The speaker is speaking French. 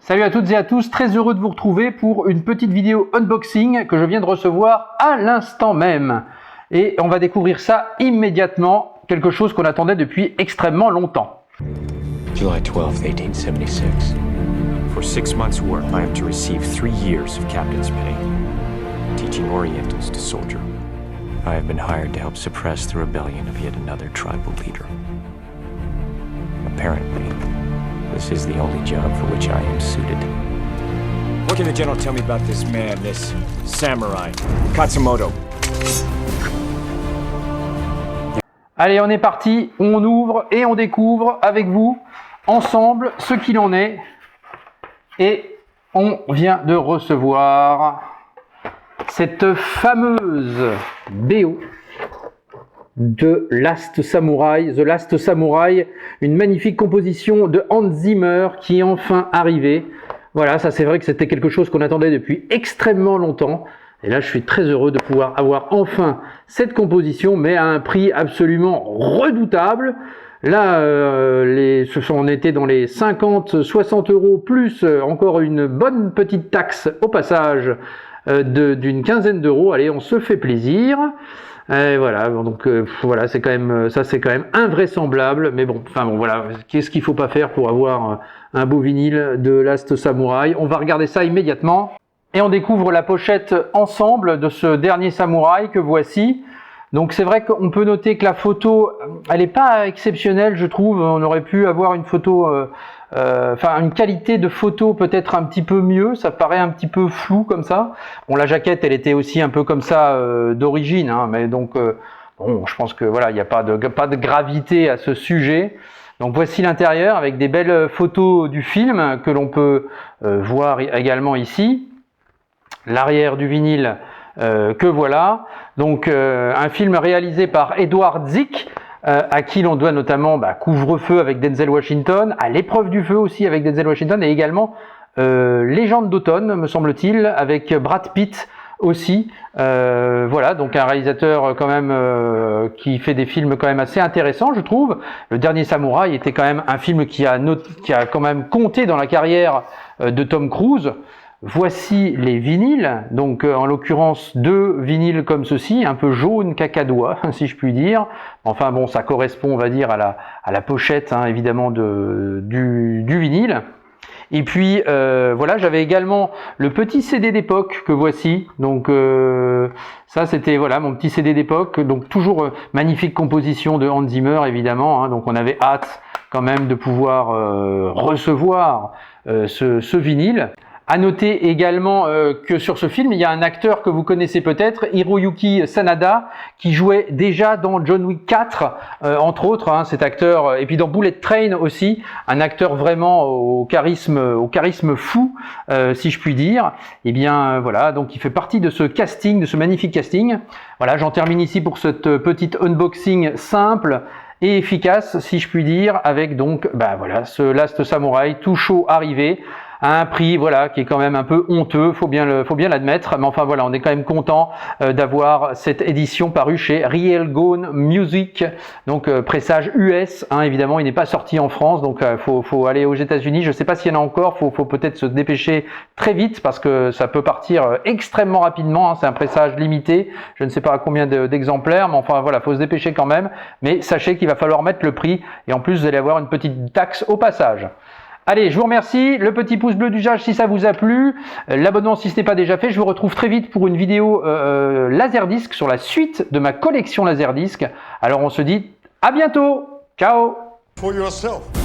Salut à toutes et à tous, très heureux de vous retrouver pour une petite vidéo unboxing que je viens de recevoir à l'instant même. Et on va découvrir ça immédiatement, quelque chose qu'on attendait depuis extrêmement longtemps. July 12th, 1876. For 6 months' work, I am to receive 3 years of captain's pay, teaching Orientals to soldier. I have been hired to help suppress the rebellion of yet another tribal leader. Apparently, this is the only job for which I am suited. What can the general tell me about this man, this samurai, Katsumoto? Allez, on est parti, on ouvre et on découvre avec vous, ensemble, ce qu'il en est. Et on vient de recevoir cette fameuse BO de Last Samurai, The Last Samurai, une magnifique composition de Hans Zimmer qui est enfin arrivée. Voilà, ça c'est vrai que c'était quelque chose qu'on attendait depuis extrêmement longtemps. Et là, je suis très heureux de pouvoir avoir enfin cette composition, mais à un prix absolument redoutable. Là, on était dans les 50-60 euros, plus encore une bonne petite taxe au passage d'une quinzaine d'euros. Allez, on se fait plaisir. Et voilà, donc voilà, c'est quand même ça, c'est quand même invraisemblable. Mais bon, enfin bon, voilà, qu'est-ce qu'il faut pas faire pour avoir un beau vinyle de Last Samurai? On va regarder ça immédiatement. Et on découvre la pochette ensemble de ce dernier samouraï que voici. Donc c'est vrai qu'on peut noter que la photo, elle n'est pas exceptionnelle, je trouve. On aurait pu avoir une photo, enfin une qualité de photo peut-être un petit peu mieux. Ça paraît un petit peu flou comme ça. Bon, la jaquette, elle était aussi un peu comme ça d'origine, hein, mais donc bon, je pense que voilà, il n'y a pas de gravité à ce sujet. Donc voici l'intérieur avec des belles photos du film que l'on peut voir également ici. L'arrière du vinyle que voilà, donc un film réalisé par Edward Zick, à qui l'on doit notamment Couvre-feu avec Denzel Washington, à L'épreuve du feu aussi avec Denzel Washington, et également Légende d'automne, me semble-t-il, avec Brad Pitt aussi. Voilà, donc un réalisateur quand même qui fait des films quand même assez intéressants, je trouve. Le Dernier Samouraï était quand même un film qui a quand même compté dans la carrière de Tom Cruise. Voici les vinyles, donc en l'occurrence 2 vinyles comme ceci, un peu jaune cacadois si je puis dire. Enfin bon, ça correspond on va dire à la pochette hein, évidemment du vinyle. Et puis voilà, j'avais également le petit CD d'époque que voici. Donc ça c'était voilà mon petit CD d'époque. Donc toujours magnifique composition de Hans Zimmer évidemment. Hein, donc on avait hâte quand même de pouvoir recevoir ce vinyle. À noter également que sur ce film, il y a un acteur que vous connaissez peut-être, Hiroyuki Sanada, qui jouait déjà dans John Wick 4, entre autres, hein, cet acteur, et puis dans Bullet Train aussi, un acteur vraiment au charisme fou, si je puis dire. Et bien voilà, donc il fait partie de ce casting, de ce magnifique casting. Voilà, j'en termine ici pour cette petite unboxing simple et efficace, si je puis dire, avec donc voilà ce Last Samurai tout chaud arrivé. À un prix voilà qui est quand même un peu honteux, faut bien l'admettre, mais enfin voilà, on est quand même content d'avoir cette édition parue chez Real Gone Music, donc pressage US, hein, évidemment il n'est pas sorti en France, donc faut aller aux États-Unis. Je sais pas s'il y en a encore, faut peut-être se dépêcher très vite parce que ça peut partir extrêmement rapidement, hein, c'est un pressage limité, je ne sais pas à combien d'exemplaires, mais enfin voilà, faut se dépêcher quand même, mais sachez qu'il va falloir mettre le prix et en plus vous allez avoir une petite taxe au passage. Allez, je vous remercie, le petit pouce bleu d'usage si ça vous a plu, l'abonnement si ce n'est pas déjà fait. Je vous retrouve très vite pour une vidéo Laserdisc sur la suite de ma collection Laserdisc. Alors on se dit à bientôt, ciao. For yourself.